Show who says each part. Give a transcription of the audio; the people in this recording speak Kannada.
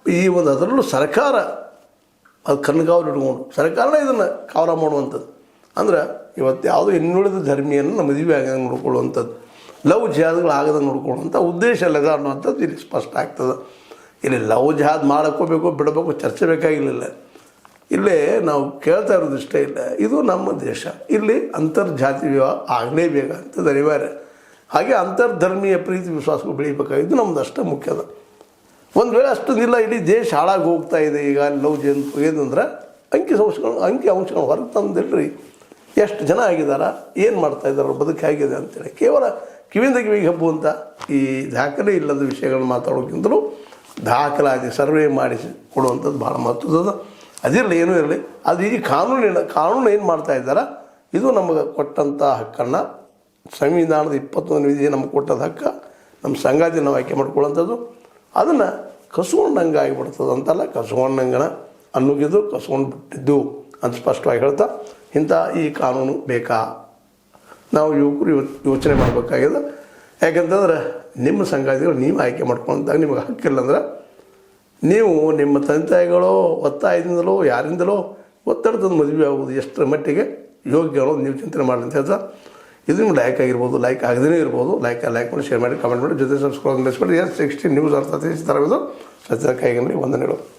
Speaker 1: ಈ ಒಂದು ಅದರಲ್ಲೂ ಸರ್ಕಾರ ಅದು ಕಣ್ಗಾವಲು ಇಟ್ಕೊಂಡು ಸರ್ಕಾರನೇ ಇದನ್ನು ಕಾವಲ ಮಾಡುವಂಥದ್ದು. ಅಂದ್ರೆ ಇವತ್ತು ಯಾವುದೋ ಇನ್ನುಳಿದ ಧರ್ಮೀಯನ್ನು ನಮ್ಮ ಮದುವೆ ಆಗಂಗೆ ನೋಡ್ಕೊಳ್ಳುವಂಥದ್ದು, ಲವ್ ಜಿಹಾದ್ಗಳು ಆಗದಂಗೆ ನೋಡ್ಕೊಳ್ಳುವಂಥ ಉದ್ದೇಶ ಅಲ್ಲದ ಅನ್ನುವಂಥದ್ದು ಇಲ್ಲಿ ಸ್ಪಷ್ಟ ಆಗ್ತದೆ. ಇಲ್ಲಿ ಲವ್ ಜಿಹಾದ್ ಮಾಡ್ಕೋಬೇಕು ಬಿಡಬೇಕು ಚರ್ಚೆ ಬೇಕಾಗಿರಲಿಲ್ಲ. ಇಲ್ಲೇ ನಾವು ಕೇಳ್ತಾ ಇರೋದು ಇಷ್ಟೇ ಇಲ್ಲ, ಇದು ನಮ್ಮ ದೇಶ, ಇಲ್ಲಿ ಅಂತರ್ಜಾತಿ ವಿವಾಹ ಆಗಲೇಬೇಕಂಥದ್ದು ಅನಿವಾರ್ಯ. ಹಾಗೆ ಅಂತರ್ಧರ್ಮೀಯ ಪ್ರೀತಿ ವಿಶ್ವಾಸಗಳು ಬೆಳೀಬೇಕಾಗಿದ್ದು ನಮ್ದು ಅಷ್ಟೇ ಮುಖ್ಯದ. ಒಂದು ವೇಳೆ ಅಷ್ಟೊಂದಿಲ್ಲ, ಇಡೀ ದೇಶ ಹಾಳಾಗಿ ಹೋಗ್ತಾ ಇದೆ ಈಗ ಲವ್ ಏನಂದ್ರೆ ಅಂಕಿ ಅಂಶಗಳು ಹೊರಗೆ ತಂದಿಲ್ರಿ. ಎಷ್ಟು ಜನ ಆಗಿದಾರ, ಏನು ಮಾಡ್ತಾಯಿದ್ದಾರೆ, ಅವ್ರ ಬದುಕು ಹೇಗಿದೆ ಅಂತೇಳಿ ಕೇವಲ ಕಿವಿಯಿಂದ ಕಿವಿಗೆ ಹಬ್ಬುವಂಥ ಈ ದಾಖಲೆ ಇಲ್ಲದ ವಿಷಯಗಳನ್ನ ಮಾತಾಡೋಕ್ಕಿಂತಲೂ ದಾಖಲಾತಿ ಸರ್ವೆ ಮಾಡಿಸಿ ಕೊಡುವಂಥದ್ದು ಭಾಳ ಮಹತ್ವದ. ಅದಿರಲಿ ಏನೂ ಇರಲಿ, ಅದು ಈ ಕಾನೂನು ಏನು ಮಾಡ್ತಾ ಇದ್ದಾರೆ, ಇದು ನಮಗೆ ಕೊಟ್ಟಂಥ ಹಕ್ಕನ್ನು ಸಂವಿಧಾನದ 21ನೇ ವಿಧಿ ನಮ್ಗೆ ಕೊಟ್ಟದ ಹಕ್ಕ, ನಮ್ಮ ಸಂಗಾತಿ ನಾವು ಆಯ್ಕೆ ಮಾಡ್ಕೊಳ್ಳೋಂಥದ್ದು, ಅದನ್ನು ಕಸ್ಕೊಂಡಂಗೆ ಆಗಿಬಿಡ್ತದೆ ಅಂತಲ್ಲ, ಕಸ್ಕೊಂಡಂಗನ ಅನ್ನೋಗಿದ್ದು ಕಸ್ಕೊಂಡು ಬಿಟ್ಟಿದ್ದು ಅಂತ ಸ್ಪಷ್ಟವಾಗಿ ಹೇಳ್ತಾ, ಇಂಥ ಈ ಕಾನೂನು ಬೇಕಾ, ನಾವು ಯುವಕರು ಯೋಚನೆ ಮಾಡಬೇಕಾಗಿದೆ. ಯಾಕಂತಂದ್ರೆ ನಿಮ್ಮ ಸಂಗಾತಿಗಳು ನೀವು ಆಯ್ಕೆ ಮಾಡ್ಕೊಂಡಾಗ ನಿಮಗೆ ಹಕ್ಕಿಲ್ಲ ಅಂದ್ರೆ ನೀವು ನಿಮ್ಮ ತಂದೆ ತಾಯಿಗಳೋ ಒತ್ತಾಯದಿಂದಲೋ ಯಾರಿಂದಲೋ ಒತ್ತಡದ ಮದುವೆ ಆಗೋದು ಎಷ್ಟರ ಮಟ್ಟಿಗೆ ಯೋಗ್ಯ ಅನ್ನೋದು ನೀವು ಚಿಂತನೆ ಮಾಡಿ ಅಂತ ಹೇಳ್ತಾ, ಇದು ನಿಮ್ಗೆ ಲೈಕ್ ಆಗಿರ್ಬೋದು, ಲೈಕ್ ಆಗದೇ ಇರ್ಬೋದು, ಲೈಕ್ ಮಾಡಿ, ಶೇರ್ ಮಾಡಿ, ಕಮೆಂಟ್ ಮಾಡಿ, ಜೊತೆ ಸಬ್ಸ್ಕ್ರೈಬ್ ಮಾಡಿಸ್ಬಿಟ್ಟು. S16 ನ್ಯೂಸ್ ಅರ್ಥ ತಿಳಿಸಿ ತರಬೇಕು. ಸತ್ಯ ಕೈಗಲ್ಲಿ ವಂದನೆಗಳು.